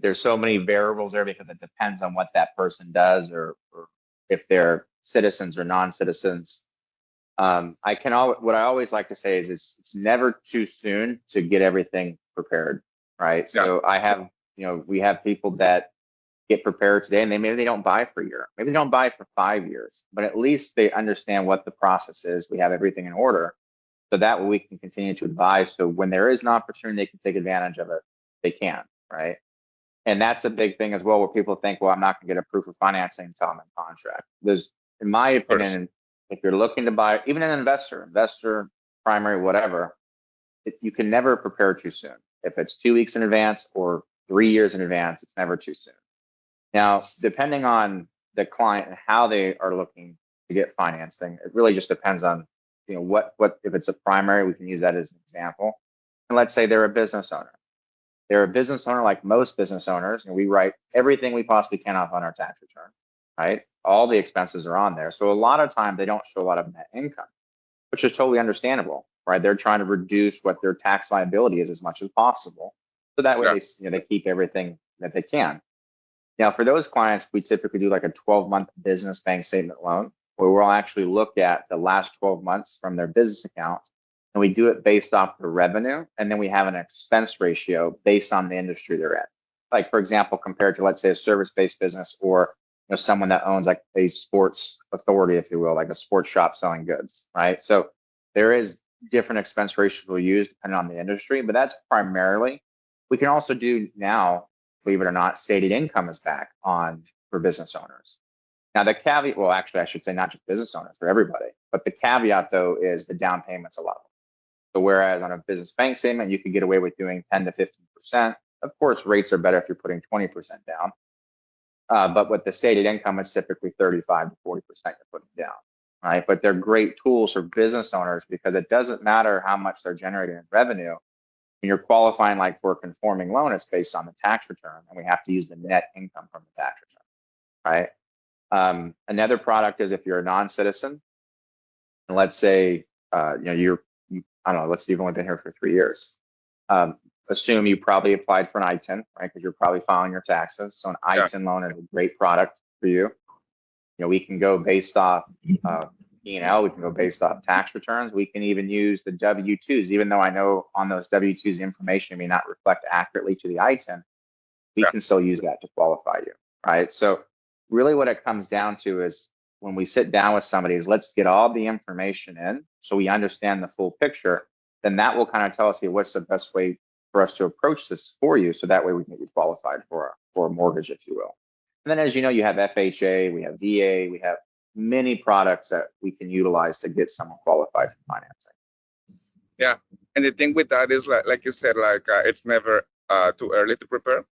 There's so many variables there because it depends on what that person does or if they're citizens or non-citizens. What I always like to say is it's never too soon to get everything prepared, right? Yeah. So we have people that get prepared today and maybe they don't buy for a year. Maybe they don't buy for 5 years, but at least they understand what the process is. We have everything in order. So that way we can continue to advise. So when there is an opportunity, they can take advantage of it. They can, right? And that's a big thing as well, where people think, well, I'm not going to get a proof of financing until I'm in contract. In my opinion, if you're looking to buy, even an investor, primary, whatever, you can never prepare too soon. If it's 2 weeks in advance or 3 years in advance, it's never too soon. Now, depending on the client and how they are looking to get financing, it really just depends on, what if it's a primary, we can use that as an example. And let's say they're a business owner. They're a business owner like most business owners, and we write everything we possibly can off on our tax return, right? All the expenses are on there. So a lot of time they don't show a lot of net income, which is totally understandable, right? They're trying to reduce what their tax liability is as much as possible. So that way they keep everything that they can. Now, for those clients, we typically do like a 12-month business bank statement loan, where we'll actually look at the last 12 months from their business account, and we do it based off the revenue, and then we have an expense ratio based on the industry they're in. Like, for example, compared to, let's say, a service-based business or someone that owns like a sports authority, if you will, like a sports shop selling goods, right? So there is different expense ratios we'll use depending on the industry, but that's primarily. We can also do now, believe it or not, stated income is back on for business owners. Now the caveat, well, actually I should say not just business owners, for everybody, but the caveat though is the down payment's a lot lower. So whereas on a business bank statement, you could get away with doing 10 to 15%. Of course, rates are better if you're putting 20% down. But with the stated income, it's typically 35 to 40% you're putting down, right? But they're great tools for business owners because it doesn't matter how much they're generating in revenue. When you're qualifying like for a conforming loan, it's based on the tax return, and we have to use the net income from the tax return, right? Another product is if you're a non-citizen, and let's say I don't know, let's say you've only been here for 3 years. Assume you probably applied for an ITIN, right? Because you're probably filing your taxes. So an ITIN loan is a great product for you. We can go based off P&L, we can go based off tax returns. We can even use the W-2s, even though I know on those W-2s information may not reflect accurately to the ITIN, we can still use that to qualify you, right? So really what it comes down to is when we sit down with somebody is let's get all the information in so we understand the full picture. Then that will kind of tell us what's the best way for us to approach this for you. So that way we can get you qualified for a mortgage, if you will. And then as you know, you have FHA, we have VA, we have many products that we can utilize to get someone qualified for financing. Yeah. And the thing with that is like you said, it's never too early to prepare.